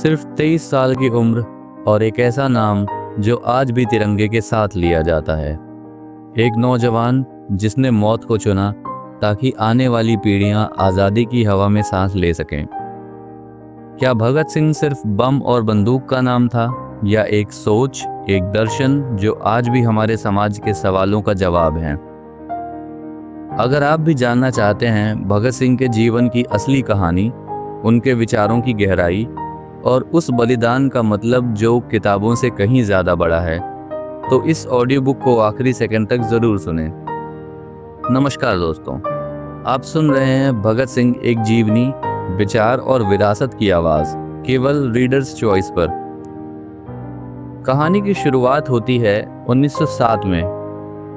सिर्फ 23 साल की उम्र और एक ऐसा नाम जो आज भी तिरंगे के साथ लिया जाता है। एक नौजवान जिसने मौत को चुना ताकि आने वाली पीढ़ियां आज़ादी की हवा में सांस ले सकें। क्या भगत सिंह सिर्फ बम और बंदूक का नाम था, या एक सोच, एक दर्शन जो आज भी हमारे समाज के सवालों का जवाब है? अगर आप भी जानना चाहते हैं भगत सिंह के जीवन की असली कहानी, उनके विचारों की गहराई और उस बलिदान का मतलब जो किताबों से कहीं ज़्यादा बड़ा है, तो इस ऑडियो बुक को आखिरी सेकंड तक ज़रूर सुनें। नमस्कार दोस्तों, आप सुन रहे हैं भगत सिंह, एक जीवनी, विचार और विरासत की आवाज़, केवल रीडर्स चॉइस पर। कहानी की शुरुआत होती है 1907 में,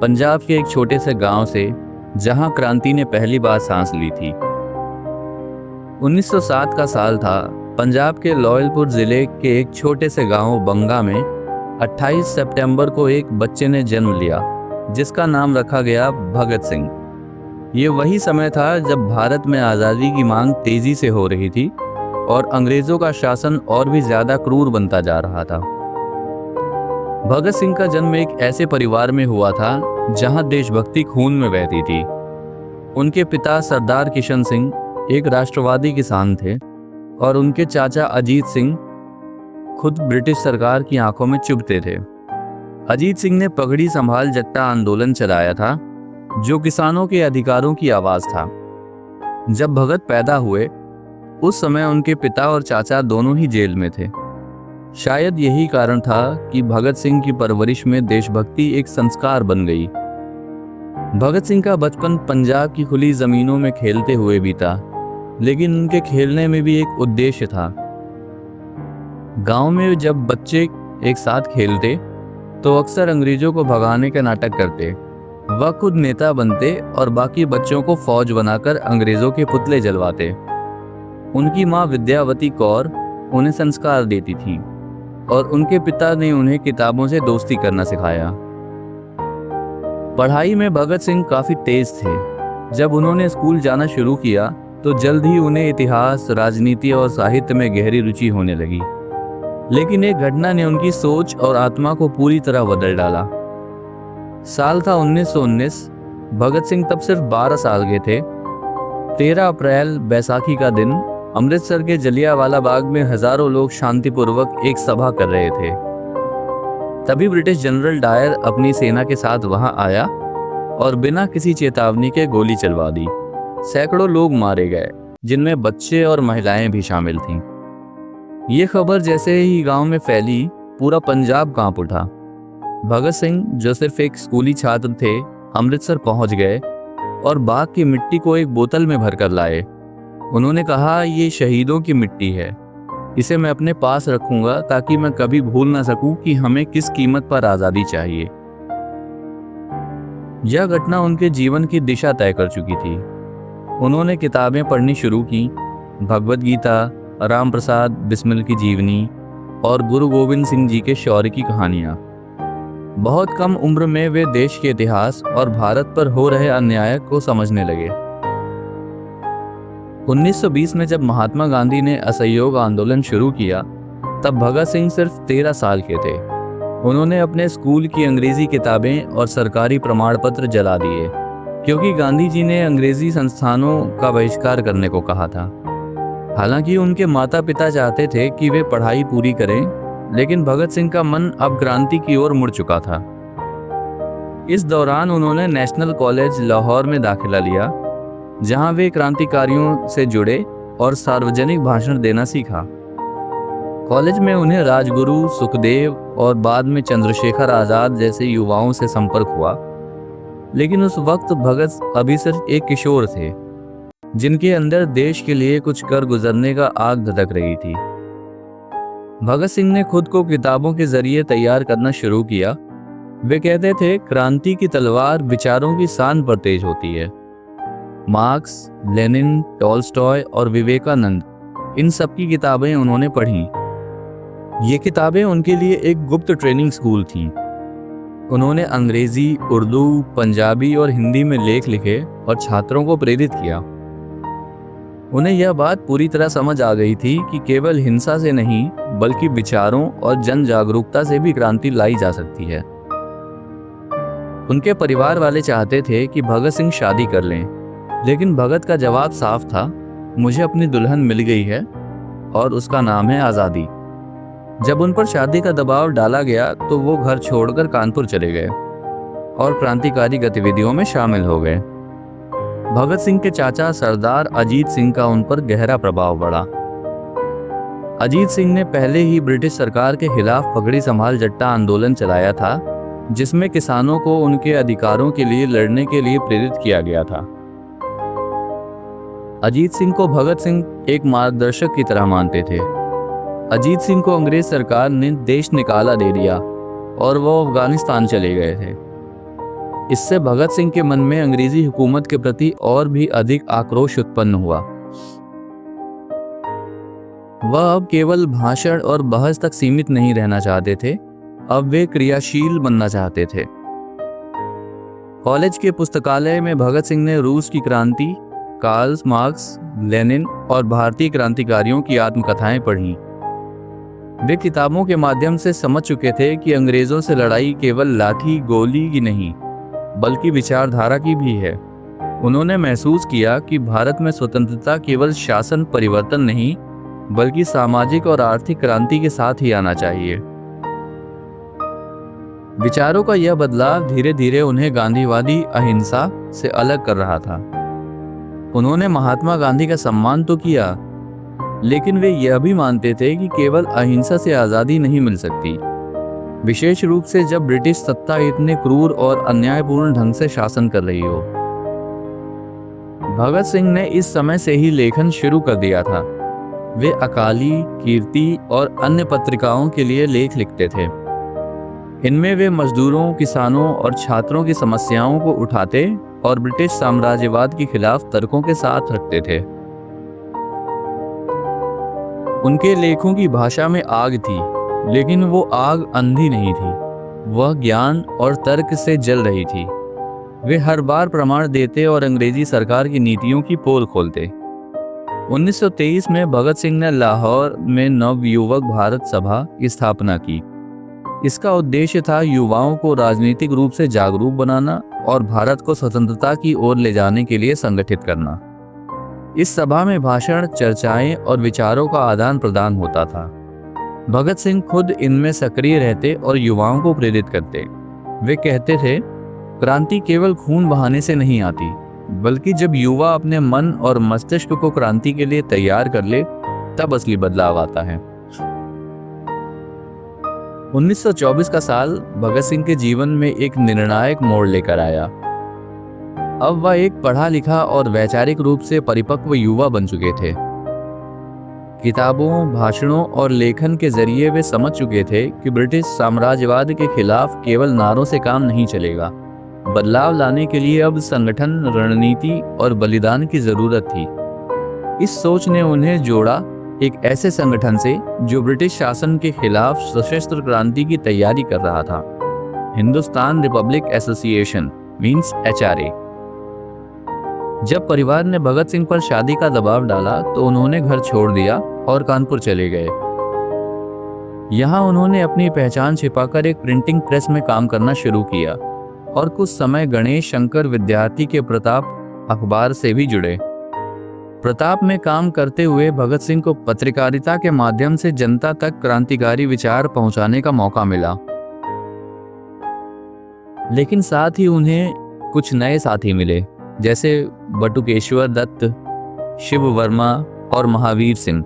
पंजाब के एक छोटे से गांव से, जहां क्रांति ने पहली बार सांस ली थी। 1907 का साल था। पंजाब के लॉयलपुर जिले के एक छोटे से गांव बंगा में 28 सितंबर को एक बच्चे ने जन्म लिया, जिसका नाम रखा गया भगत सिंह। ये वही समय था जब भारत में आज़ादी की मांग तेजी से हो रही थी और अंग्रेजों का शासन और भी ज्यादा क्रूर बनता जा रहा था। भगत सिंह का जन्म एक ऐसे परिवार में हुआ था जहां देशभक्ति खून में बहती थी। उनके पिता सरदार किशन सिंह एक राष्ट्रवादी किसान थे और उनके चाचा अजीत सिंह खुद ब्रिटिश सरकार की आंखों में चुभते थे। अजीत सिंह ने पगड़ी संभाल जट्टा आंदोलन चलाया था, जो किसानों के अधिकारों की आवाज था। जब भगत पैदा हुए उस समय उनके पिता और चाचा दोनों ही जेल में थे। शायद यही कारण था कि भगत सिंह की परवरिश में देशभक्ति एक संस्कार बन गई। भगत सिंह का बचपन पंजाब की खुली जमीनों में खेलते हुए बीता, लेकिन उनके खेलने में भी एक उद्देश्य था। गांव में जब बच्चे एक साथ खेलते तो अक्सर अंग्रेजों को भगाने का नाटक करते। वह खुद नेता बनते और बाकी बच्चों को फौज बनाकर अंग्रेजों के पुतले जलवाते। उनकी मां विद्यावती कौर उन्हें संस्कार देती थी और उनके पिता ने उन्हें किताबों से दोस्ती करना सिखाया। पढ़ाई में भगत सिंह काफी तेज थे। जब उन्होंने स्कूल जाना शुरू किया तो जल्द ही उन्हें इतिहास, राजनीति और साहित्य में गहरी रुचि होने लगी। लेकिन एक घटना ने उनकी सोच और आत्मा को पूरी तरह बदल डाला। साल था 1919। भगत सिंह तब सिर्फ 12 साल के थे। 13 अप्रैल बैसाखी का दिन अमृतसर के जलियांवाला बाग में हजारों लोग शांतिपूर्वक एक सभा कर रहे थे। तभी ब्रिटिश जनरल डायर अपनी सेना के साथ वहां आया और बिना किसी चेतावनी के गोली चलवा दी। सैकड़ों लोग मारे गए, जिनमें बच्चे और महिलाएं भी शामिल थीं। ये खबर जैसे ही गांव में फैली, पूरा पंजाब कांप उठा। भगत सिंह, जो सिर्फ एक स्कूली छात्र थे, अमृतसर पहुंच गए और बाग की मिट्टी को एक बोतल में भरकर लाए। उन्होंने कहा, ये शहीदों की मिट्टी है, इसे मैं अपने पास रखूंगा ताकि मैं कभी भूल ना सकूं कि हमें किस कीमत पर आज़ादी चाहिए। यह घटना उनके जीवन की दिशा तय कर चुकी थी। उन्होंने किताबें पढ़नी शुरू की, भगवद गीता, राम प्रसाद बिस्मिल की जीवनी और गुरु गोविंद सिंह जी के शौर्य की कहानियां। बहुत कम उम्र में वे देश के इतिहास और भारत पर हो रहे अन्याय को समझने लगे। 1920 में जब महात्मा गांधी ने असहयोग आंदोलन शुरू किया, तब भगत सिंह सिर्फ 13 साल के थे। उन्होंने अपने स्कूल की अंग्रेजी किताबें और सरकारी प्रमाण पत्र जला दिए, क्योंकि गांधी जी ने अंग्रेजी संस्थानों का बहिष्कार करने को कहा था। हालांकि उनके माता पिता चाहते थे कि वे पढ़ाई पूरी करें, लेकिन भगत सिंह का मन अब क्रांति की ओर मुड़ चुका था। इस दौरान उन्होंने नेशनल कॉलेज लाहौर में दाखिला लिया, जहां वे क्रांतिकारियों से जुड़े और सार्वजनिक भाषण देना सीखा। कॉलेज में उन्हें राजगुरु, सुखदेव और बाद में चंद्रशेखर आजाद जैसे युवाओं से संपर्क हुआ। लेकिन उस वक्त भगत अभी सिर्फ एक किशोर थे, जिनके अंदर देश के लिए कुछ कर गुजरने का आग धधक रही थी। भगत सिंह ने खुद को किताबों के जरिए तैयार करना शुरू किया। वे कहते थे, क्रांति की तलवार विचारों की शान पर तेज होती है। मार्क्स, लेनिन, टॉल्स्टॉय और विवेकानंद, इन सब की किताबें उन्होंने पढ़ी। ये किताबें उनके लिए एक गुप्त ट्रेनिंग स्कूल थी। उन्होंने अंग्रेजी, उर्दू, पंजाबी और हिंदी में लेख लिखे और छात्रों को प्रेरित किया। उन्हें यह बात पूरी तरह समझ आ गई थी कि केवल हिंसा से नहीं बल्कि विचारों और जन जागरूकता से भी क्रांति लाई जा सकती है। उनके परिवार वाले चाहते थे कि भगत सिंह शादी कर लें, लेकिन भगत का जवाब साफ था, मुझे अपनी दुल्हन मिल गई है और उसका नाम है आज़ादी। जब उन पर शादी का दबाव डाला गया तो वो घर छोड़कर कानपुर चले गए और क्रांतिकारी गतिविधियों में शामिल हो गए। भगत सिंह के चाचा सरदार अजीत सिंह का उन पर गहरा प्रभाव पड़ा। अजीत सिंह ने पहले ही ब्रिटिश सरकार के खिलाफ पगड़ी संभाल जट्टा आंदोलन चलाया था, जिसमें किसानों को उनके अधिकारों के लिए लड़ने के लिए प्रेरित किया गया था। अजीत सिंह को भगत सिंह एक मार्गदर्शक की तरह मानते थे। अजीत सिंह को अंग्रेज सरकार ने देश निकाला दे दिया और वो अफगानिस्तान चले गए थे। इससे भगत सिंह के मन में अंग्रेजी हुकूमत के प्रति और भी अधिक आक्रोश उत्पन्न हुआ। वह अब केवल भाषण और बहस तक सीमित नहीं रहना चाहते थे, अब वे क्रियाशील बनना चाहते थे। कॉलेज के पुस्तकालय में भगत सिंह ने रूस की क्रांति, कार्ल मार्क्स, लेनिन और भारतीय क्रांतिकारियों की आत्मकथाएं पढ़ीं। वे किताबों के माध्यम से समझ चुके थे कि अंग्रेजों से लड़ाई केवल लाठी गोली की नहीं बल्कि विचारधारा की भी है। उन्होंने महसूस किया कि भारत में स्वतंत्रता केवल शासन परिवर्तन नहीं बल्कि सामाजिक और आर्थिक क्रांति के साथ ही आना चाहिए। विचारों का यह बदलाव धीरे धीरे उन्हें गांधीवादी अहिंसा से अलग कर रहा था। उन्होंने महात्मा गांधी का सम्मान तो किया, लेकिन वे यह भी मानते थे कि केवल अहिंसा से आज़ादी नहीं मिल सकती, विशेष रूप से जब ब्रिटिश सत्ता इतने क्रूर और अन्यायपूर्ण ढंग से शासन कर रही हो। भगत सिंह ने इस समय से ही लेखन शुरू कर दिया था। वे अकाली, कीर्ति और अन्य पत्रिकाओं के लिए लेख लिखते थे। इनमें वे मजदूरों, किसानों और छात्रों की समस्याओं को उठाते और ब्रिटिश साम्राज्यवाद के खिलाफ तर्कों के साथ रखते थे। उनके लेखों की भाषा में आग थी, लेकिन वो आग अंधी नहीं थी, वह ज्ञान और तर्क से जल रही थी। वे हर बार प्रमाण देते और अंग्रेजी सरकार की नीतियों की पोल खोलते। 1923 में भगत सिंह ने लाहौर में नवयुवक भारत सभा की स्थापना की। इसका उद्देश्य था युवाओं को राजनीतिक रूप से जागरूक बनाना और भारत को स्वतंत्रता की ओर ले जाने के लिए संगठित करना। इस सभा में भाषण, चर्चाएं और विचारों का आदान प्रदान होता था। भगत सिंह खुद इनमें सक्रिय रहते और युवाओं को प्रेरित करते। वे कहते थे, क्रांति केवल खून बहाने से नहीं आती, बल्कि जब युवा अपने मन और मस्तिष्क को क्रांति के लिए तैयार कर ले, तब असली बदलाव आता है। 1924 का साल भगत सिंह के जीवन में एक निर्णायक मोड़ लेकर आया। अब वह एक पढ़ा लिखा और वैचारिक रूप से परिपक्व युवा बन चुके थे। किताबों, भाषणों और लेखन के जरिए वे समझ चुके थे कि ब्रिटिश साम्राज्यवाद के खिलाफ केवल नारों से काम नहीं चलेगा। बदलाव लाने के लिए अब संगठन, रणनीति और बलिदान की जरूरत थी। इस सोच ने उन्हें जोड़ा एक ऐसे संगठन से जो ब्रिटिश शासन के खिलाफ सशस्त्र क्रांति की तैयारी कर रहा था, Hindustan Republic association means HRA। जब परिवार ने भगत सिंह पर शादी का दबाव डाला तो उन्होंने घर छोड़ दिया और कानपुर चले गए। यहाँ उन्होंने अपनी पहचान छिपाकर एक प्रिंटिंग प्रेस में काम करना शुरू किया और कुछ समय गणेश शंकर विद्यार्थी के प्रताप अखबार से भी जुड़े। प्रताप में काम करते हुए भगत सिंह को पत्रकारिता के माध्यम से जनता तक क्रांतिकारी विचार पहुंचाने का मौका मिला, लेकिन साथ ही उन्हें कुछ नए साथी मिले, जैसे बटुकेश्वर दत्त, शिव वर्मा और महावीर सिंह।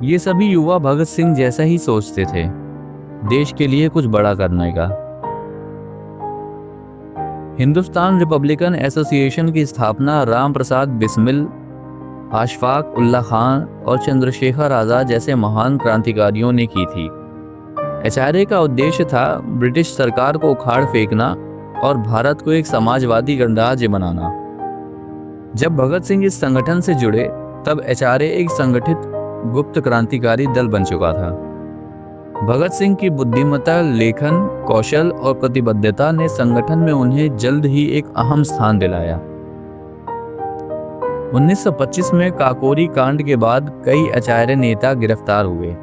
ये सभी युवा भगत सिंह जैसा ही सोचते थे, देश के लिए कुछ बड़ा करने का। हिंदुस्तान रिपब्लिकन एसोसिएशन की स्थापना राम प्रसाद बिस्मिल, अशफाक उल्लाह खान और चंद्रशेखर आजाद जैसे महान क्रांतिकारियों ने की थी। HRA का उद्देश्य था ब्रिटिश सरकार को उखाड़ फेंकना और भारत को एक समाजवादी गणराज्य बनाना। जब भगत सिंह इस संगठन से जुड़े तब HRA एक संगठित गुप्त क्रांतिकारी दल बन चुका था। भगत सिंह की बुद्धिमत्ता, लेखन कौशल और प्रतिबद्धता ने संगठन में उन्हें जल्द ही एक अहम स्थान दिलाया। 1925 में काकोरी कांड के बाद कई आचार्य नेता गिरफ्तार हुए।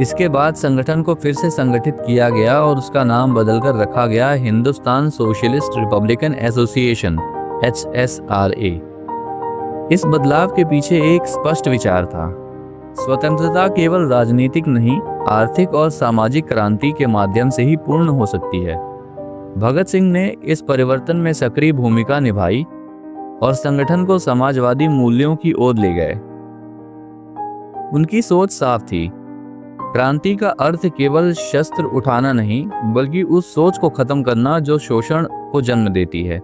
इसके बाद संगठन को फिर से संगठित किया गया और उसका नाम बदलकर रखा गया Hindustan socialist Republican association HSRA। इस बदलाव के पीछे एक स्पष्ट विचार था। स्वतंत्रता केवल राजनीतिक नहीं, आर्थिक और सामाजिक क्रांति के माध्यम से ही पूर्ण हो सकती है। भगत सिंह ने इस परिवर्तन में सक्रिय भूमिका निभाई और संगठन को समाजवादी मूल्यों की ओर ले गए। उनकी सोच साफ थी। क्रांति का अर्थ केवल शस्त्र उठाना नहीं, बल्कि उस सोच को खत्म करना जो शोषण को जन्म देती है।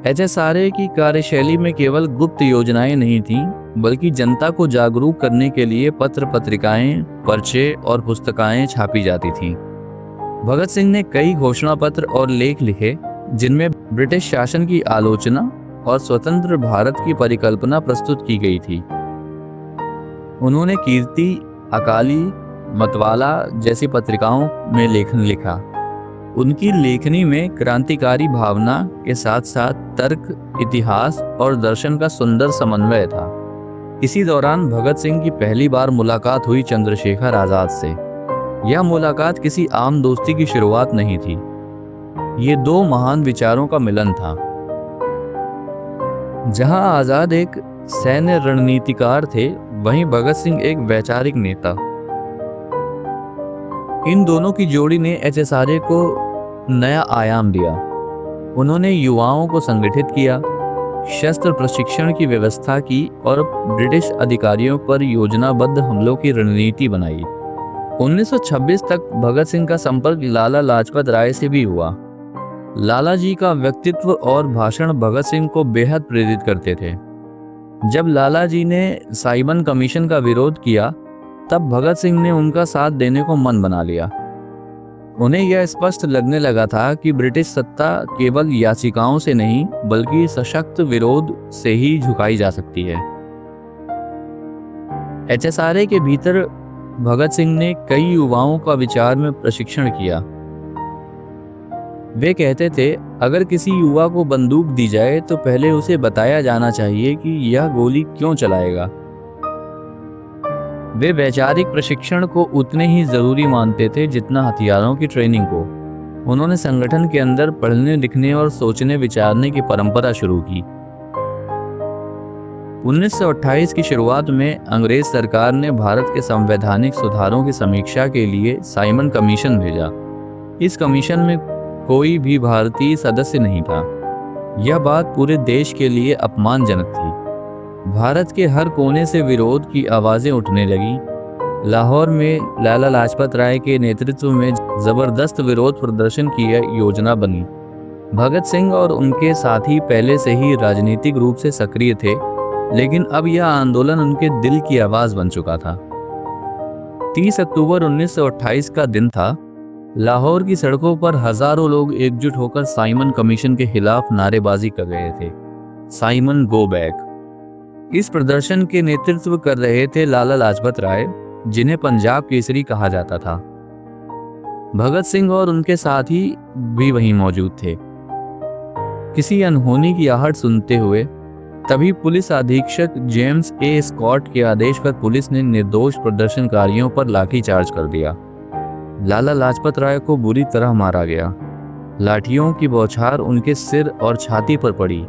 HSRA की कार्यशैली में केवल गुप्त योजनाएं नहीं थीं, बल्कि जनता को जागरूक करने के लिए पत्र पत्रिकाएं, पर्चे और पुस्तकें छापी जाती थीं। भगत सिंह ने कई घोषणा पत्र और लेख लिखे, जिनमें ब्रिटिश शासन की आलोचना और स्वतंत्र भारत की परिकल्पना प्रस्तुत की गई थी। उन्होंने कीर्ति, अकाली, मतवाला जैसी पत्रिकाओं में लेखन लिखा। उनकी लेखनी में क्रांतिकारी भावना के साथ साथ तर्क, इतिहास और दर्शन का सुंदर समन्वय था। इसी दौरान भगत सिंह की पहली बार मुलाकात हुई चंद्रशेखर आजाद से। यह मुलाकात किसी आम दोस्ती की शुरुआत नहीं थी। ये दो महान विचारों का मिलन था। जहां आजाद एक सैन्य रणनीतिकार थे, वहीं भगत सिंह एक वैचारिक नेता। इन दोनों की जोड़ी ने HSRA को नया आयाम दिया। उन्होंने युवाओं को संगठित किया, शस्त्र प्रशिक्षण की व्यवस्था की और ब्रिटिश अधिकारियों पर योजनाबद्ध हमलों की रणनीति बनाई। 1926 तक भगत सिंह का संपर्क लाला लाजपत राय से भी हुआ। लाला जी का व्यक्तित्व और भाषण भगत सिंह को बेहद प्रेरित करते थे। जब लाला जी ने साइमन कमीशन का विरोध किया, तब भगत सिंह ने उनका साथ देने को मन बना लिया। उन्हें यह स्पष्ट लगने लगा था कि ब्रिटिश सत्ता केवल याचिकाओं से नहीं, बल्कि सशक्त विरोध से ही झुकाई जा सकती है। HSRA के भीतर भगत सिंह ने कई युवाओं का विचार में प्रशिक्षण किया। वे कहते थे, अगर किसी युवा को बंदूक दी जाए तो पहले उसे बताया जाना चाहिए कि यह गोली क्यों चलाएगा। वे वैचारिक प्रशिक्षण को उतने ही जरूरी मानते थे जितना हथियारों की ट्रेनिंग को। उन्होंने संगठन के अंदर पढ़ने, लिखने और सोचने विचारने की परंपरा शुरू की। 1928 की शुरुआत में अंग्रेज सरकार ने भारत के संवैधानिक सुधारों की समीक्षा के लिए साइमन कमीशन भेजा। इस कमीशन में कोई भी भारतीय सदस्य नहीं था। यह बात पूरे देश के लिए अपमानजनक थी। भारत के हर कोने से विरोध की आवाजें उठने लगी। लाहौर में लाला लाजपत राय के नेतृत्व में जबरदस्त विरोध प्रदर्शन की योजना बनी। भगत सिंह और उनके साथी पहले से ही राजनीतिक रूप से सक्रिय थे, लेकिन अब यह आंदोलन उनके दिल की आवाज बन चुका था। 30 अक्टूबर 1928 का दिन था। लाहौर की सड़कों पर हजारों लोग एकजुट होकर साइमन कमीशन के खिलाफ नारेबाजी कर रहे थे। Simon go back. इस प्रदर्शन के नेतृत्व कर रहे थे लाला लाजपत राय, जिन्हें पंजाब केसरी कहा जाता था। भगत सिंह और उनके साथी भी वहीं मौजूद थे। किसी अनहोनी की आहट सुनते हुए तभी पुलिस अधीक्षक जेम्स ए स्कॉट के आदेश पर पुलिस ने निर्दोष प्रदर्शनकारियों पर लाठीचार्ज कर दिया। लाला लाजपत राय को बुरी तरह मारा गया। लाठियों की बौछार उनके सिर और छाती पर पड़ी।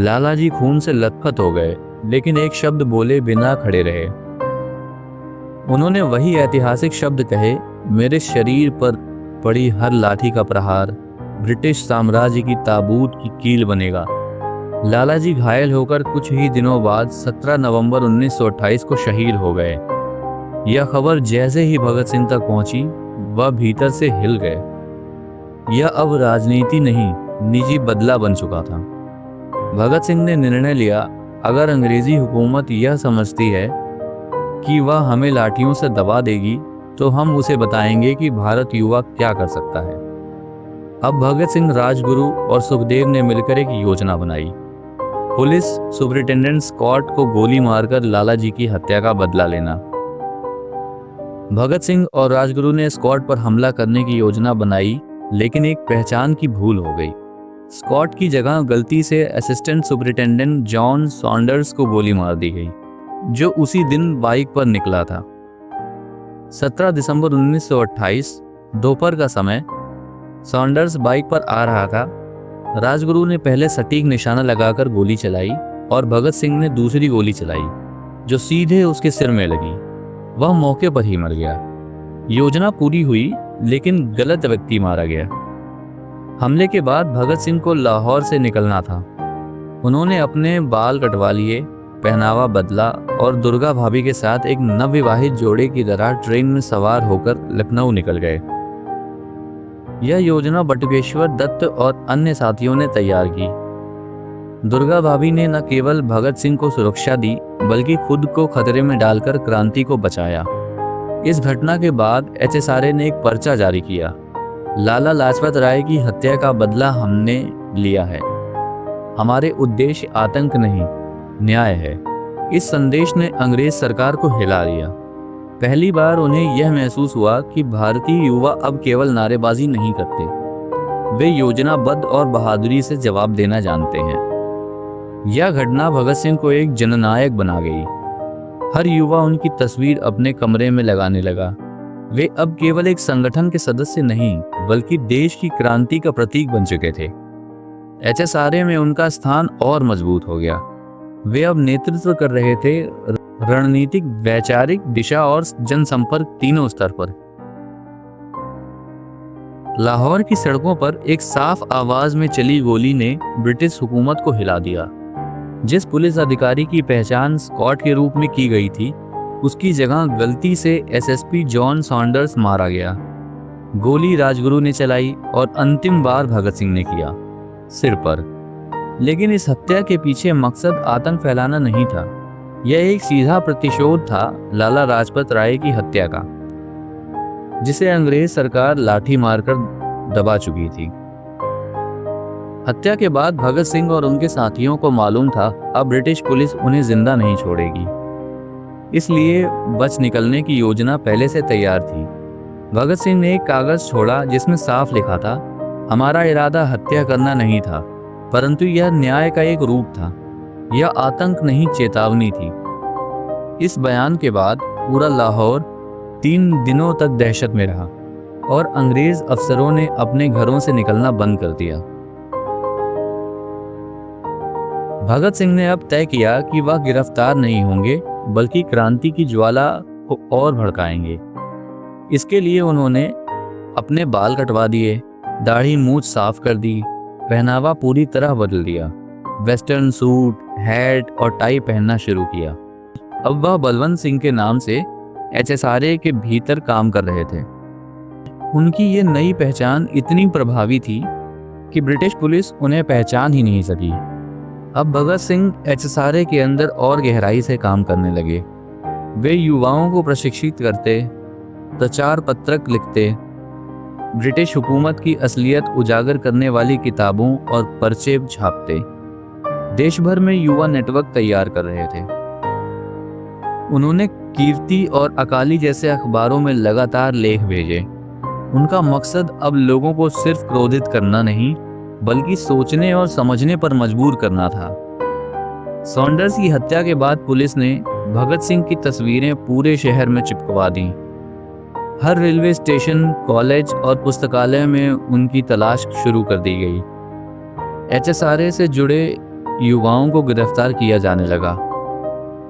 लाला जी खून से लथपथ हो गए, लेकिन एक शब्द बोले बिना खड़े रहे। उन्होंने वही ऐतिहासिक शब्द कहे, मेरे शरीर पर पड़ी हर लाठी का प्रहार ब्रिटिश साम्राज्य की ताबूत की कील बनेगा। लाला जी घायल होकर कुछ ही दिनों बाद 17 नवंबर 1928 को शहीद हो गए। यह खबर जैसे ही भगत सिंह तक पहुंची, वह भीतर से हिल गए। यह अब राजनीति नहीं, निजी बदला बन चुका था। भगत सिंह ने निर्णय लिया, अगर अंग्रेजी हुकूमत यह समझती है कि वह हमें लाठियों से दबा देगी, तो हम उसे बताएंगे कि भारत युवा क्या कर सकता है। अब भगत सिंह, राजगुरु और सुखदेव ने मिलकर एक योजना बनाई। पुलिस सुपरिटेंडेंट स्कॉट को गोली मारकर लाला जी की हत्या का बदला लेना। भगत सिंह और राजगुरु ने स्कॉट पर हमला करने की योजना बनाई, लेकिन एक पहचान की भूल हो गई। स्कॉट की जगह गलती से असिस्टेंट सुपरिटेंडेंट जॉन सॉन्डर्स को गोली मार दी गई, जो उसी दिन बाइक पर निकला था। 17 दिसंबर 1928 दोपहर का समय, सॉन्डर्स बाइक पर आ रहा था। राजगुरु ने पहले सटीक निशाना लगाकर गोली चलाई और भगत सिंह ने दूसरी गोली चलाई, जो सीधे उसके सिर में लगी। वह मौके पर ही मर गया। योजना पूरी हुई, लेकिन गलत व्यक्ति मारा गया। हमले के बाद भगत सिंह को लाहौर से निकलना था। उन्होंने अपने बाल कटवा लिए, पहनावा बदला और दुर्गा भाभी के साथ एक नवविवाहित जोड़े की तरह ट्रेन में सवार होकर लखनऊ निकल गए। यह योजना बटुकेश्वर दत्त और अन्य साथियों ने तैयार की। दुर्गा भाभी ने न केवल भगत सिंह को सुरक्षा दी, बल्कि खुद को खतरे में डालकर क्रांति को बचाया। इस घटना के बाद HSRA ने एक पर्चा जारी किया, लाला लाजपत राय की हत्या का बदला हमने लिया है, हमारे उद्देश्य आतंक नहीं न्याय है। इस संदेश ने अंग्रेज सरकार को हिला दिया। पहली बार उन्हें यह महसूस हुआ कि भारतीय युवा अब केवल नारेबाजी नहीं करते, वे योजनाबद्ध और बहादुरी से जवाब देना जानते हैं। यह घटना भगत सिंह को एक जननायक बना गई। हर युवा उनकी तस्वीर अपने कमरे में लगाने लगा। वे अब केवल एक संगठन के सदस्य नहीं, बल्कि देश की क्रांति का प्रतीक बन चुके थे। HSRA में उनका स्थान और मजबूत हो गया। वे अब नेतृत्व कर रहे थे, रणनीतिक, वैचारिक, दिशा और जनसंपर्क तीनों स्तर पर। लाहौर की सड़कों पर एक साफ आवाज में चली गोली ने ब्रिटिश हुकूमत को हिला दिया। जिस पुलिस अधिकारी की पहचान स्कॉट के रूप में की गई थी, उसकी जगह गलती से SSP जॉन सॉन्डर्स मारा गया। गोली राजगुरु ने चलाई और अंतिम बार भगत सिंह ने किया, सिर पर। लेकिन इस हत्या के पीछे मकसद आतंक फैलाना नहीं था। यह एक सीधा प्रतिशोध था लाला लाजपत राय की हत्या का, जिसे अंग्रेज सरकार लाठी मारकर दबा चुकी थी। हत्या के बाद भगत सिंह और उनके साथियों को मालूम था अब ब्रिटिश पुलिस उन्हें जिंदा नहीं छोड़ेगी, इसलिए बच निकलने की योजना पहले से तैयार थी। भगत सिंह ने एक कागज छोड़ा जिसमें साफ लिखा था, हमारा इरादा हत्या करना नहीं था, परंतु यह न्याय का एक रूप था। यह आतंक नहीं, चेतावनी थी। इस बयान के बाद पूरा लाहौर 3 दिनों तक दहशत में रहा और अंग्रेज अफसरों ने अपने घरों से निकलना बंद कर दिया। भगत सिंह ने अब तय किया कि वह गिरफ्तार नहीं होंगे, बल्कि क्रांति की ज्वाला को और भड़काएंगे। इसके लिए उन्होंने अपने बाल कटवा दिए, दाढ़ी मूंछ साफ कर दी, पहनावा पूरी तरह बदल दिया, वेस्टर्न सूट, हैट और टाई पहनना शुरू किया। अब वह बलवंत सिंह के नाम से HSRA के भीतर काम कर रहे थे। उनकी ये नई पहचान इतनी प्रभावी थी कि ब्रिटिश पुलिस उन्हें पहचान ही नहीं सकी। अब भगत सिंह HSRA के अंदर और गहराई से काम करने लगे। वे युवाओं को प्रशिक्षित करते, प्रचार पत्रक लिखते, ब्रिटिश हुकूमत की असलियत उजागर करने वाली किताबों और पर्चे छापते, देश भर में युवा नेटवर्क तैयार कर रहे थे। उन्होंने कीर्ति और अकाली जैसे अखबारों में लगातार लेख भेजे। उनका मकसद अब लोगों को सिर्फ क्रोधित करना नहीं, बल्कि सोचने और समझने पर मजबूर करना था। सॉन्डर्स की हत्या के बाद पुलिस ने भगत सिंह की तस्वीरें पूरे शहर में चिपकवा दी। हर रेलवे स्टेशन, कॉलेज और पुस्तकालय में उनकी तलाश शुरू कर दी गई। HSRA से जुड़े युवाओं को गिरफ्तार किया जाने लगा,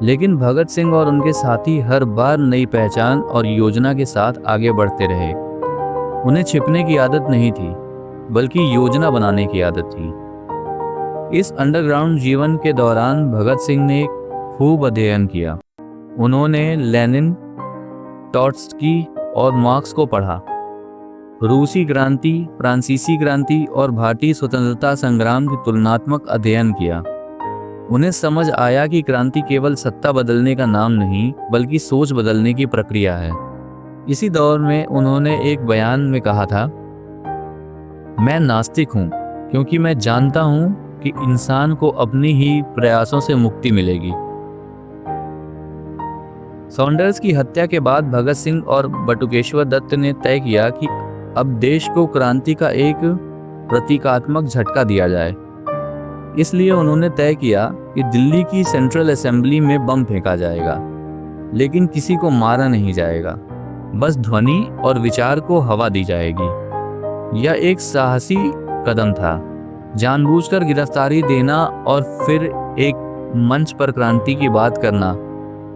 लेकिन भगत सिंह और उनके साथी हर बार नई पहचान और योजना के साथ आगे बढ़ते रहे। उन्हें छिपने की आदत नहीं थी, बल्कि योजना बनाने की आदत थी। इस अंडरग्राउंड जीवन के दौरान भगत सिंह ने खूब अध्ययन किया। उन्होंने लेनिन, ट्रॉट्स्की और मार्क्स को पढ़ा। रूसी क्रांति, फ्रांसीसी क्रांति और भारतीय स्वतंत्रता संग्राम की तुलनात्मक अध्ययन किया। उन्हें समझ आया कि क्रांति केवल सत्ता बदलने का नाम नहीं, बल्कि सोच बदलने की प्रक्रिया है। इसी दौर में उन्होंने एक बयान में कहा था, मैं नास्तिक हूं क्योंकि मैं जानता हूं कि इंसान को अपनी ही प्रयासों से मुक्ति मिलेगी। सॉन्डर्स की हत्या के बाद भगत सिंह और बटुकेश्वर दत्त ने तय किया कि अब देश को क्रांति का एक प्रतीकात्मक झटका दिया जाए। इसलिए उन्होंने तय किया कि दिल्ली की सेंट्रल असेंबली में बम फेंका जाएगा, लेकिन किसी को मारा नहीं जाएगा, बस ध्वनि और विचार को हवा दी जाएगी। यह एक साहसी कदम था, जानबूझकर गिरफ्तारी देना और फिर एक मंच पर क्रांति की बात करना।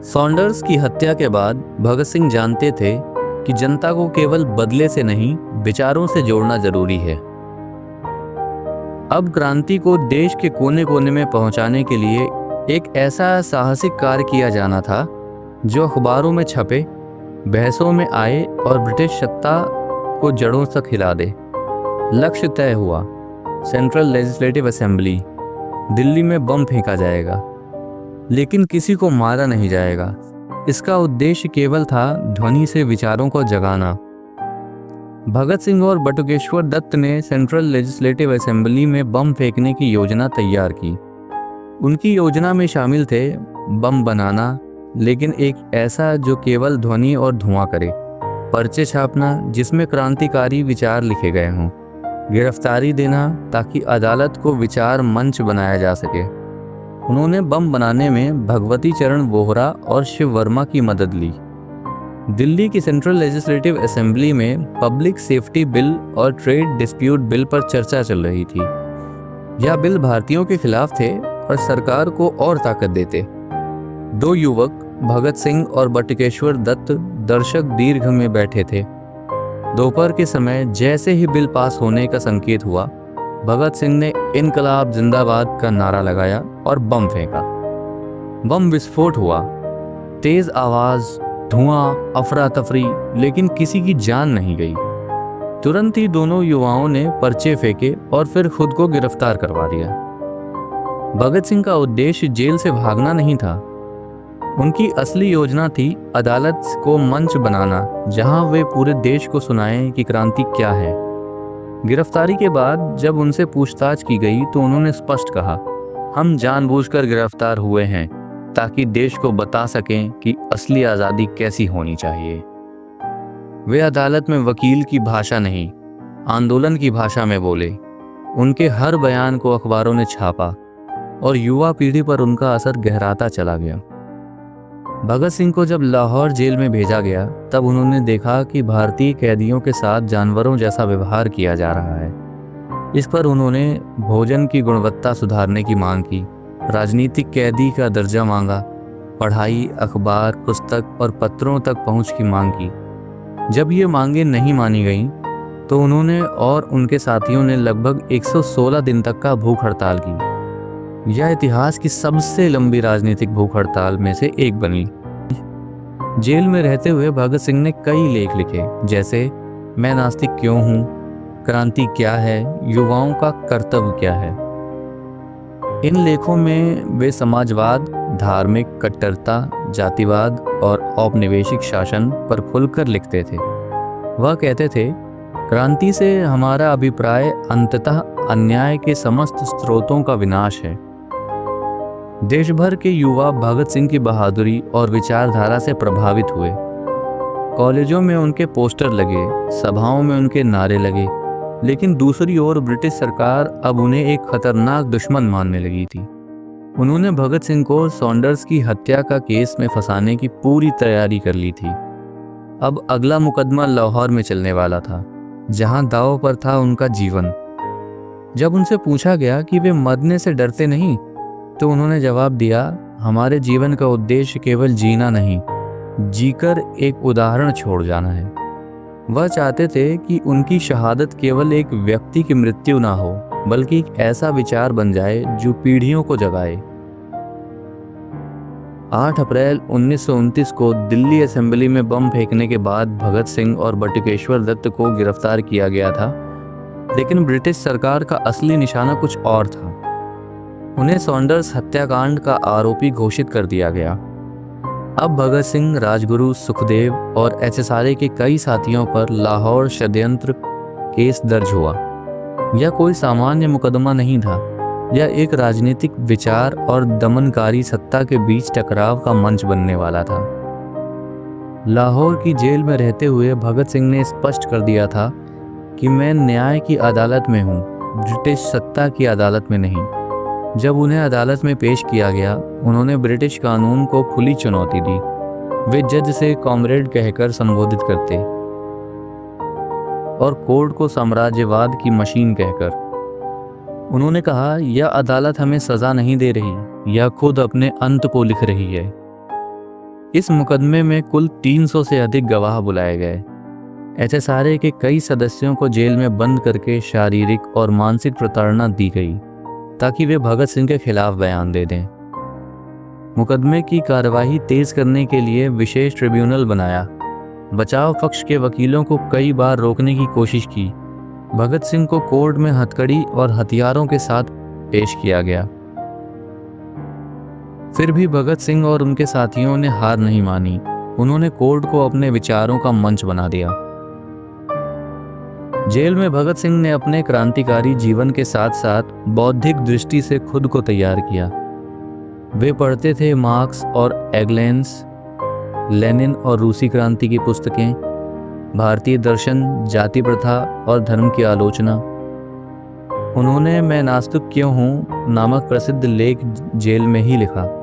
सॉन्डर्स की हत्या के बाद भगत सिंह जानते थे कि जनता को केवल बदले से नहीं, विचारों से जोड़ना जरूरी है। अब क्रांति को देश के कोने कोने में पहुंचाने के लिए एक ऐसा साहसिक कार्य किया जाना था जो अखबारों में छपे, बहसों में आए और ब्रिटिश सत्ता को जड़ों तक हिला दे। लक्ष्य तय हुआ, सेंट्रल लेजिस्लेटिव असेंबली, दिल्ली में बम फेंका जाएगा, लेकिन किसी को मारा नहीं जाएगा। इसका उद्देश्य केवल था ध्वनि से विचारों को जगाना। भगत सिंह और बटुकेश्वर दत्त ने सेंट्रल लेजिस्लेटिव असेंबली में बम फेंकने की योजना तैयार की। उनकी योजना में शामिल थे बम बनाना, लेकिन एक ऐसा जो केवल ध्वनि और धुआं करे, पर्चे छापना जिसमें क्रांतिकारी विचार लिखे गए हों, गिरफ्तारी देना ताकि अदालत को विचार मंच बनाया जा सके। उन्होंने बम बनाने में भगवती चरण वोहरा और शिव वर्मा की मदद ली। दिल्ली की सेंट्रल लेजिस्लेटिव असेंबली में पब्लिक सेफ्टी बिल और ट्रेड डिस्प्यूट बिल पर चर्चा चल रही थी। यह बिल भारतीयों के खिलाफ थे और सरकार को और ताकत देते। दो युवक, भगत सिंह और बटुकेश्वर दत्त, दर्शक दीर्घ में बैठे थे। दोपहर के समय जैसे ही बिल पास होने का संकेत हुआ, भगत सिंह ने इनकलाब जिंदाबाद का नारा लगाया और बम फेंका। बम विस्फोट हुआ, तेज आवाज, धुआं, अफरा तफरी, लेकिन किसी की जान नहीं गई। तुरंत ही दोनों युवाओं ने पर्चे फेंके और फिर खुद को गिरफ्तार करवा दिया। भगत सिंह का उद्देश्य जेल से भागना नहीं था। उनकी असली योजना थी अदालत को मंच बनाना जहां वे पूरे देश को सुनाएं कि क्रांति क्या है। गिरफ्तारी के बाद जब उनसे पूछताछ की गई तो उन्होंने स्पष्ट कहा, हम जानबूझकर गिरफ्तार हुए हैं ताकि देश को बता सकें कि असली आज़ादी कैसी होनी चाहिए। वे अदालत में वकील की भाषा नहीं, आंदोलन की भाषा में बोले। उनके हर बयान को अखबारों ने छापा और युवा पीढ़ी पर उनका असर गहराता चला गया। भगत सिंह को जब लाहौर जेल में भेजा गया तब उन्होंने देखा कि भारतीय कैदियों के साथ जानवरों जैसा व्यवहार किया जा रहा है। इस पर उन्होंने भोजन की गुणवत्ता सुधारने की मांग की, राजनीतिक कैदी का दर्जा मांगा, पढ़ाई, अखबार, पुस्तक और पत्रों तक पहुंच की मांग की। जब ये मांगें नहीं मानी गईं तो उन्होंने और उनके साथियों ने लगभग 116 दिन तक का भूख हड़ताल की। यह इतिहास की सबसे लंबी राजनीतिक भूख हड़ताल में से एक बनी। जेल में रहते हुए भगत सिंह ने कई लेख लिखे, जैसे मैं नास्तिक क्यों हूँ, क्रांति क्या है, युवाओं का कर्तव्य क्या है। इन लेखों में वे समाजवाद, धार्मिक कट्टरता, जातिवाद और औपनिवेशिक शासन पर खुलकर लिखते थे। वह कहते थे, क्रांति से हमारा अभिप्राय अंततः अन्याय के समस्त स्रोतों का विनाश है। देश भर के युवा भगत सिंह की बहादुरी और विचारधारा से प्रभावित हुए। कॉलेजों में उनके पोस्टर लगे, सभाओं में उनके नारे लगे, लेकिन दूसरी ओर ब्रिटिश सरकार अब उन्हें एक खतरनाक दुश्मन मानने लगी थी। उन्होंने भगत सिंह को सॉन्डर्स की हत्या का केस में फंसाने की पूरी तैयारी कर ली थी। अब अगला मुकदमा लाहौर में चलने वाला था, जहां दांव पर था उनका जीवन। जब उनसे पूछा गया कि वे मरने से डरते नहीं, तो उन्होंने जवाब दिया, हमारे जीवन का उद्देश्य केवल जीना नहीं, जीकर एक उदाहरण छोड़ जाना है। वह चाहते थे कि उनकी शहादत केवल एक व्यक्ति की मृत्यु ना हो, बल्कि एक ऐसा विचार बन जाए जो पीढ़ियों को जगाए। 8 अप्रैल 1929 को दिल्ली असेंबली में बम फेंकने के बाद भगत सिंह और बटुकेश्वर दत्त को गिरफ्तार किया गया था, लेकिन ब्रिटिश सरकार का असली निशाना कुछ और था। उन्हें सॉन्डर्स हत्याकांड का आरोपी घोषित कर दिया गया। अब भगत सिंह, राजगुरु, सुखदेव और एचएसआरए के कई साथियों पर लाहौर षड्यंत्र केस दर्ज हुआ। यह कोई सामान्य मुकदमा नहीं था, यह एक राजनीतिक विचार और दमनकारी सत्ता के बीच टकराव का मंच बनने वाला था। लाहौर की जेल में रहते हुए भगत सिंह ने स्पष्ट कर दिया था कि मैं न्याय की अदालत में हूँ, ब्रिटिश सत्ता की अदालत में नहीं। जब उन्हें अदालत में पेश किया गया, उन्होंने ब्रिटिश कानून को खुली चुनौती दी। वे जज से कॉमरेड कहकर संबोधित करते और कोर्ट को साम्राज्यवाद की मशीन कहकर। उन्होंने कहा, यह अदालत हमें सजा नहीं दे रही, यह खुद अपने अंत को लिख रही है। इस मुकदमे में कुल 300 से अधिक गवाह बुलाए गए। एचएसआरए के कई सदस्यों को जेल में बंद करके शारीरिक और मानसिक प्रताड़ना दी गई ताकि वे भगत सिंह के खिलाफ बयान दे दें। मुकदमे की कार्यवाही तेज करने के लिए विशेष ट्रिब्यूनल बनाया। बचाव पक्ष के वकीलों को कई बार रोकने की कोशिश की। भगत सिंह को कोर्ट में हथकड़ी और हथियारों के साथ पेश किया गया। फिर भी भगत सिंह और उनके साथियों ने हार नहीं मानी। उन्होंने कोर्ट को अपने विचारों का मंच बना दिया। जेल में भगत सिंह ने अपने क्रांतिकारी जीवन के साथ साथ बौद्धिक दृष्टि से खुद को तैयार किया। वे पढ़ते थे मार्क्स और एंगेल्स, लेनिन और रूसी क्रांति की पुस्तकें, भारतीय दर्शन, जाति प्रथा और धर्म की आलोचना। उन्होंने मैं नास्तिक क्यों हूँ नामक प्रसिद्ध लेख जेल में ही लिखा।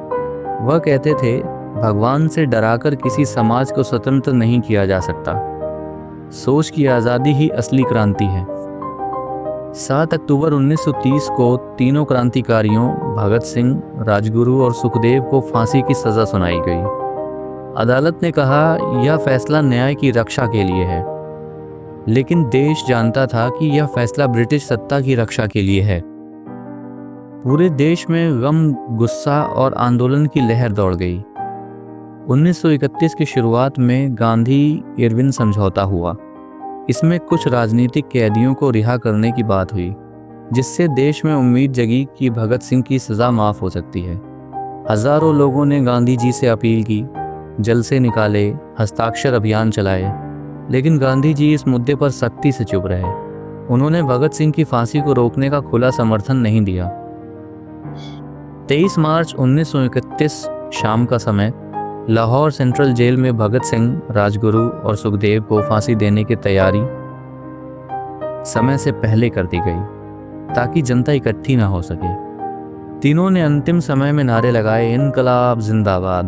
वह कहते थे, भगवान से डराकर किसी समाज को स्वतंत्र नहीं किया जा सकता। सोच की आज़ादी ही असली क्रांति है। 7 अक्टूबर 1930 को तीनों क्रांतिकारियों भगत सिंह, राजगुरु और सुखदेव को फांसी की सज़ा सुनाई गई। अदालत ने कहा, यह फैसला न्याय की रक्षा के लिए है, लेकिन देश जानता था कि यह फैसला ब्रिटिश सत्ता की रक्षा के लिए है। पूरे देश में गम, गुस्सा और आंदोलन की लहर दौड़ गई। 1931 की शुरुआत में गांधी-इरविन समझौता हुआ। इसमें कुछ राजनीतिक कैदियों को रिहा करने की बात हुई, जिससे देश में उम्मीद जगी कि भगत सिंह की सज़ा माफ़ हो सकती है। हजारों लोगों ने गांधी जी से अपील की, जलसे निकाले, हस्ताक्षर अभियान चलाए, लेकिन गांधी जी इस मुद्दे पर सख्ती से चुप रहे। उन्होंने भगत सिंह की फांसी को रोकने का खुला समर्थन नहीं दिया। 23 मार्च 1931 शाम का समय, लाहौर सेंट्रल जेल में भगत सिंह, राजगुरु और सुखदेव को फांसी देने की तैयारी समय से पहले कर दी गई ताकि जनता इकट्ठी ना हो सके। तीनों ने अंतिम समय में नारे लगाए, इनकलाब जिंदाबाद।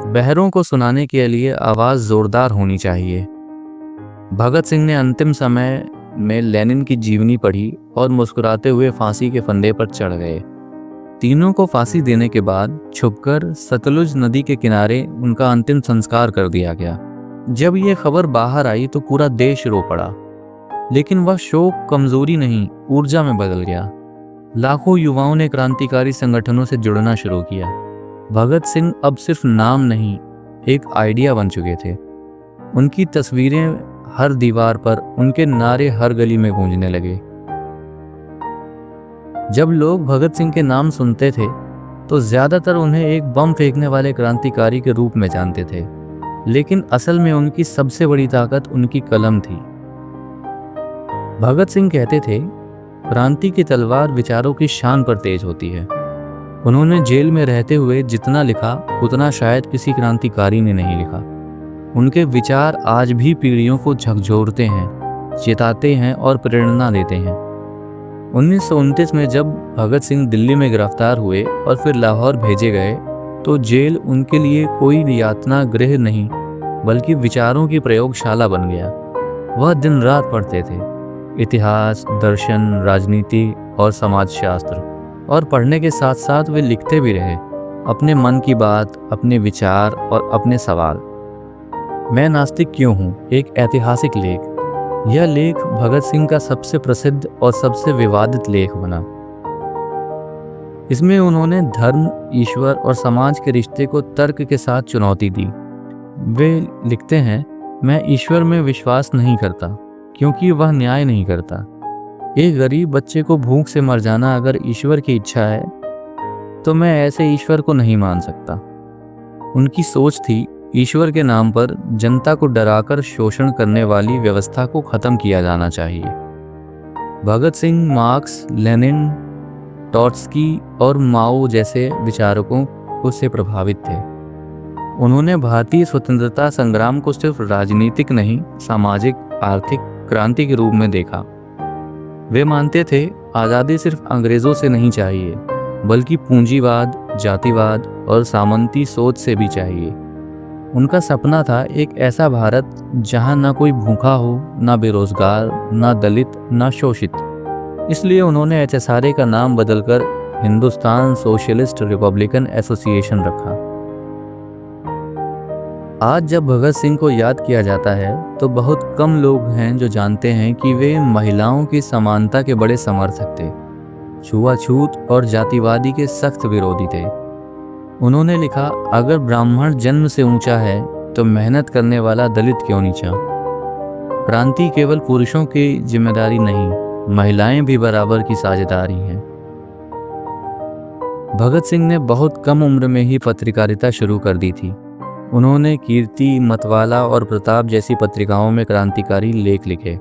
बहरों को सुनाने के लिए आवाज़ जोरदार होनी चाहिए। भगत सिंह ने अंतिम समय में लेनिन की जीवनी पढ़ी और मुस्कुराते हुए फांसी के फंदे पर चढ़ गए। तीनों को फांसी देने के बाद छुपकर सतलुज नदी के किनारे उनका अंतिम संस्कार कर दिया गया। जब यह खबर बाहर आई तो पूरा देश रो पड़ा, लेकिन वह शोक कमजोरी नहीं, ऊर्जा में बदल गया। लाखों युवाओं ने क्रांतिकारी संगठनों से जुड़ना शुरू किया। भगत सिंह अब सिर्फ नाम नहीं, एक आइडिया बन चुके थे। उनकी तस्वीरें हर दीवार पर, उनके नारे हर गली में गूंजने लगे। जब लोग भगत सिंह के नाम सुनते थे तो ज्यादातर उन्हें एक बम फेंकने वाले क्रांतिकारी के रूप में जानते थे, लेकिन असल में उनकी सबसे बड़ी ताकत उनकी कलम थी। भगत सिंह कहते थे, क्रांति की तलवार विचारों की शान पर तेज होती है। उन्होंने जेल में रहते हुए जितना लिखा उतना शायद किसी क्रांतिकारी ने नहीं लिखा। उनके विचार आज भी पीढ़ियों को झकझोरते हैं, चेताते हैं और प्रेरणा देते हैं। 1929 में जब भगत सिंह दिल्ली में गिरफ्तार हुए और फिर लाहौर भेजे गए तो जेल उनके लिए कोई यातना गृह नहीं बल्कि विचारों की प्रयोगशाला बन गया। वह दिन रात पढ़ते थे, इतिहास, दर्शन, राजनीति और समाजशास्त्र, और पढ़ने के साथ साथ वे लिखते भी रहे अपने मन की बात, अपने विचार और अपने सवाल। मैं नास्तिक क्यों हूँ एक ऐतिहासिक लेख। यह लेख भगत सिंह का सबसे प्रसिद्ध और सबसे विवादित लेख बना। इसमें उन्होंने धर्म, ईश्वर और समाज के रिश्ते को तर्क के साथ चुनौती दी। वे लिखते हैं, मैं ईश्वर में विश्वास नहीं करता क्योंकि वह न्याय नहीं करता। एक गरीब बच्चे को भूख से मर जाना अगर ईश्वर की इच्छा है तो मैं ऐसे ईश्वर को नहीं मान सकता। उनकी सोच थी, ईश्वर के नाम पर जनता को डराकर शोषण करने वाली व्यवस्था को खत्म किया जाना चाहिए। Bhagat Singh marks, Lenin, Trotsky और माओ जैसे विचारकों से प्रभावित थे। उन्होंने भारतीय स्वतंत्रता संग्राम को सिर्फ राजनीतिक नहीं, सामाजिक, आर्थिक क्रांति के रूप में देखा। वे मानते थे आज़ादी सिर्फ अंग्रेज़ों से नहीं चाहिए, बल्कि पूंजीवाद, जातिवाद और सामंती सोच से भी चाहिए। उनका सपना था एक ऐसा भारत जहां ना कोई भूखा हो, ना बेरोजगार, ना दलित, ना शोषित। इसलिए उन्होंने एचएसआरए का नाम बदलकर हिंदुस्तान सोशलिस्ट रिपब्लिकन एसोसिएशन रखा। आज जब भगत सिंह को याद किया जाता है तो बहुत कम लोग हैं जो जानते हैं कि वे महिलाओं की समानता के बड़े समर्थक थे, छुआछूत और जातिवादी के सख्त विरोधी थे। उन्होंने लिखा, अगर ब्राह्मण जन्म से ऊंचा है तो मेहनत करने वाला दलित क्यों नीचा। क्रांति केवल पुरुषों की जिम्मेदारी नहीं, महिलाएं भी बराबर की साझेदारी हैं। भगत सिंह ने बहुत कम उम्र में ही पत्रकारिता शुरू कर दी थी। उन्होंने कीर्ति, मतवाला और प्रताप जैसी पत्रिकाओं में क्रांतिकारी लेख लिखे।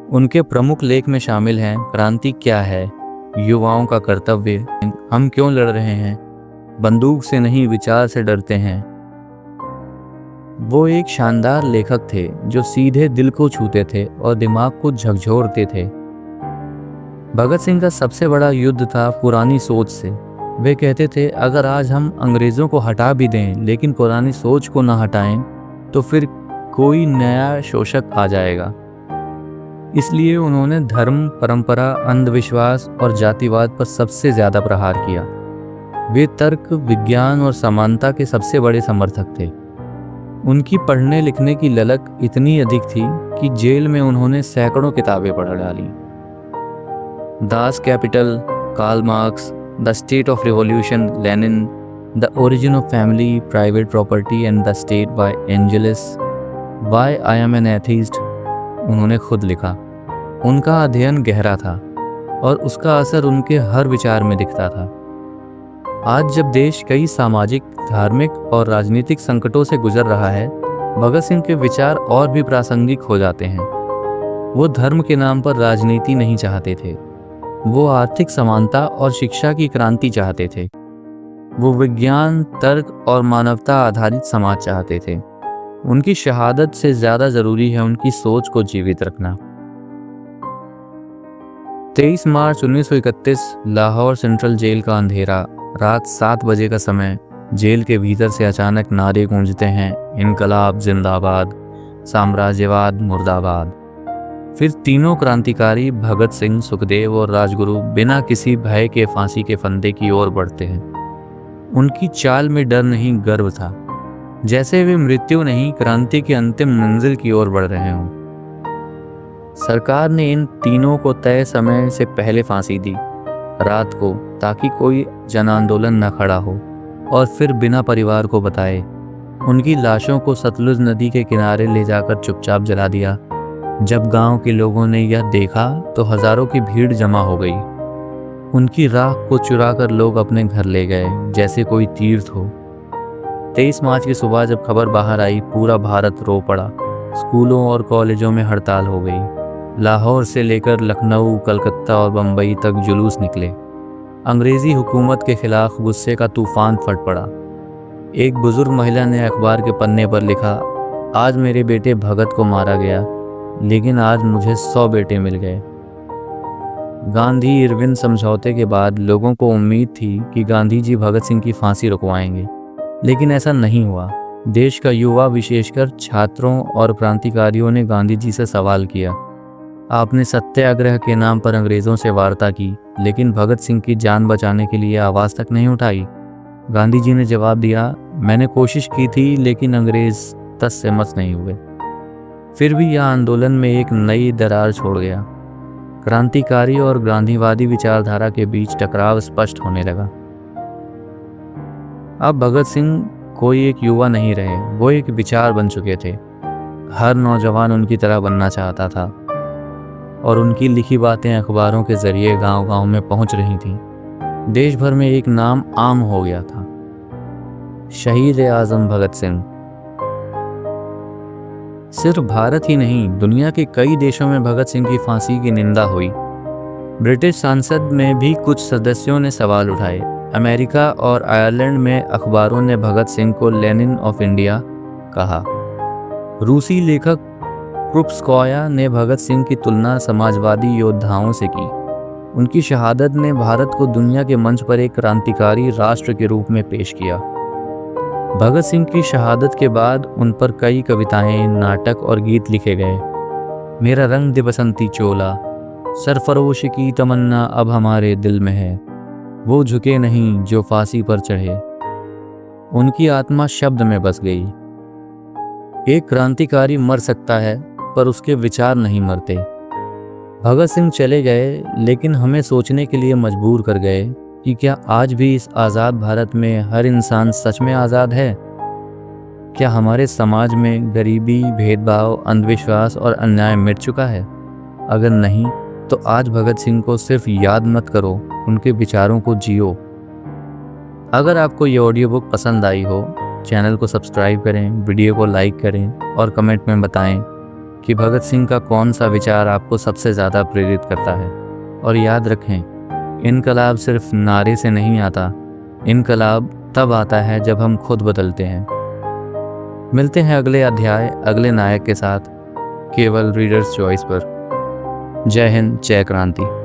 उनके प्रमुख लेख में शामिल हैं क्रांति क्या है, युवाओं का कर्तव्य, हम क्यों लड़ रहे हैं, बंदूक से नहीं विचार से डरते हैं। वो एक शानदार लेखक थे जो सीधे दिल को छूते थे और दिमाग को झकझोरते थे। भगत सिंह का सबसे बड़ा युद्ध था पुरानी सोच से। वे कहते थे, अगर आज हम अंग्रेज़ों को हटा भी दें लेकिन पुरानी सोच को ना हटाएं तो फिर कोई नया शोषक आ जाएगा। इसलिए उन्होंने धर्म, परंपरा, अंधविश्वास और जातिवाद पर सबसे ज़्यादा प्रहार किया। वे तर्क, विज्ञान और समानता के सबसे बड़े समर्थक थे। उनकी पढ़ने लिखने की ललक इतनी अधिक थी कि जेल में उन्होंने सैकड़ों किताबें पढ़ डाली। Das Kapital, Karl Marx, the state of revolution, Lenin, the origin of family, private property and the state by Engels, why I am an atheist, उन्होंने खुद लिखा। उनका अध्ययन गहरा था और उसका असर उनके हर विचार में दिखता था। आज जब देश कई सामाजिक, धार्मिक और राजनीतिक संकटों से गुजर रहा है, भगत सिंह के विचार और भी प्रासंगिक हो जाते हैं। वो धर्म के नाम पर राजनीति नहीं चाहते थे। वो आर्थिक समानता और शिक्षा की क्रांति चाहते थे। वो विज्ञान, तर्क और मानवता आधारित समाज चाहते थे। उनकी शहादत से ज़्यादा ज़रूरी है उनकी सोच को जीवित रखना। 23 मार्च 1931 लाहौर सेंट्रल जेल का अंधेरा, रात 7 बजे का समय। जेल के भीतर से अचानक नारे गूंजते हैं, इनकलाब जिंदाबाद, साम्राज्यवाद मुर्दाबाद। फिर तीनों क्रांतिकारी भगत सिंह, सुखदेव और राजगुरु बिना किसी भय के फांसी के फंदे की ओर बढ़ते हैं। उनकी चाल में डर नहीं, गर्व था, जैसे वे मृत्यु नहीं, क्रांति की अंतिम मंजिल की ओर बढ़ रहे हों। सरकार ने इन तीनों को तय समय से पहले फांसी दी, रात को, ताकि कोई जन आंदोलन न खड़ा हो और फिर बिना परिवार को बताए उनकी लाशों को सतलुज नदी के किनारे ले जाकर चुपचाप जला दिया। जब गांव के लोगों ने यह देखा तो हजारों की भीड़ जमा हो गई। उनकी राख को चुराकर लोग अपने घर ले गए, जैसे कोई तीर्थ हो। 23 मार्च की सुबह जब खबर बाहर आई, पूरा भारत रो पड़ा। स्कूलों और कॉलेजों में हड़ताल हो गई। लाहौर से लेकर लखनऊ, कलकत्ता और बम्बई तक जुलूस निकले। अंग्रेजी हुकूमत के खिलाफ गुस्से का तूफान फट पड़ा। एक बुजुर्ग महिला ने अखबार के पन्ने पर लिखा, आज मेरे बेटे भगत को मारा गया, लेकिन आज मुझे 100 बेटे मिल गए। गांधी इरविन समझौते के बाद लोगों को उम्मीद थी कि गांधी जी भगत सिंह की फांसी रुकवाएंगे, लेकिन ऐसा नहीं हुआ। देश का युवा, विशेषकर छात्रों और क्रांतिकारियों ने गांधी जी से सवाल किया, आपने सत्याग्रह के नाम पर अंग्रेज़ों से वार्ता की, लेकिन भगत सिंह की जान बचाने के लिए आवाज़ तक नहीं उठाई। गांधी जी ने जवाब दिया, मैंने कोशिश की थी, लेकिन अंग्रेज़ तस से मस नहीं हुए। फिर भी यह आंदोलन में एक नई दरार छोड़ गया। क्रांतिकारी और गांधीवादी विचारधारा के बीच टकराव स्पष्ट होने लगा। अब भगत सिंह कोई एक युवा नहीं रहे, वो एक विचार बन चुके थे। हर नौजवान उनकी तरह बनना चाहता था और उनकी लिखी बातें अखबारों के जरिए गांव-गांव में पहुंच रही थीं। देश भर में एक नाम आम हो गया था, शहीद आजम भगत सिंह। सिर्फ भारत ही नहीं, दुनिया के कई देशों में भगत सिंह की फांसी की निंदा हुई। ब्रिटिश संसद में भी कुछ सदस्यों ने सवाल उठाए। अमेरिका और आयरलैंड में अखबारों ने भगत सिंह को लेनिन ऑफ इंडिया कहा। रूसी लेखक क्रुप्स्काया ने भगत सिंह की तुलना समाजवादी योद्धाओं से की। उनकी शहादत ने भारत को दुनिया के मंच पर एक क्रांतिकारी राष्ट्र के रूप में पेश किया। भगत सिंह की शहादत के बाद उन पर कई कविताएं, नाटक और गीत लिखे गए। मेरा रंग दे बसंती चोला, सरफरोश की तमन्ना अब हमारे दिल में है, वो झुके नहीं जो फांसी पर चढ़े। उनकी आत्मा शब्द में बस गई। एक क्रांतिकारी मर सकता है पर उसके विचार नहीं मरते। भगत सिंह चले गए लेकिन हमें सोचने के लिए मजबूर कर गए कि क्या आज भी इस आज़ाद भारत में हर इंसान सच में आज़ाद है? क्या हमारे समाज में गरीबी, भेदभाव, अंधविश्वास और अन्याय मिट चुका है? अगर नहीं तो आज भगत सिंह को सिर्फ याद मत करो, उनके विचारों को जियो। अगर आपको ये ऑडियो बुक पसंद आई हो, चैनल को सब्सक्राइब करें, वीडियो को लाइक करें और कमेंट में बताएं कि भगत सिंह का कौन सा विचार आपको सबसे ज़्यादा प्रेरित करता है। और याद रखें, इनकलाब सिर्फ नारे से नहीं आता, इनकलाब तब आता है जब हम खुद बदलते हैं। मिलते हैं अगले अध्याय, अगले नायक के साथ, केवल रीडर्स चॉइस पर। जय हिंद, जय क्रांति।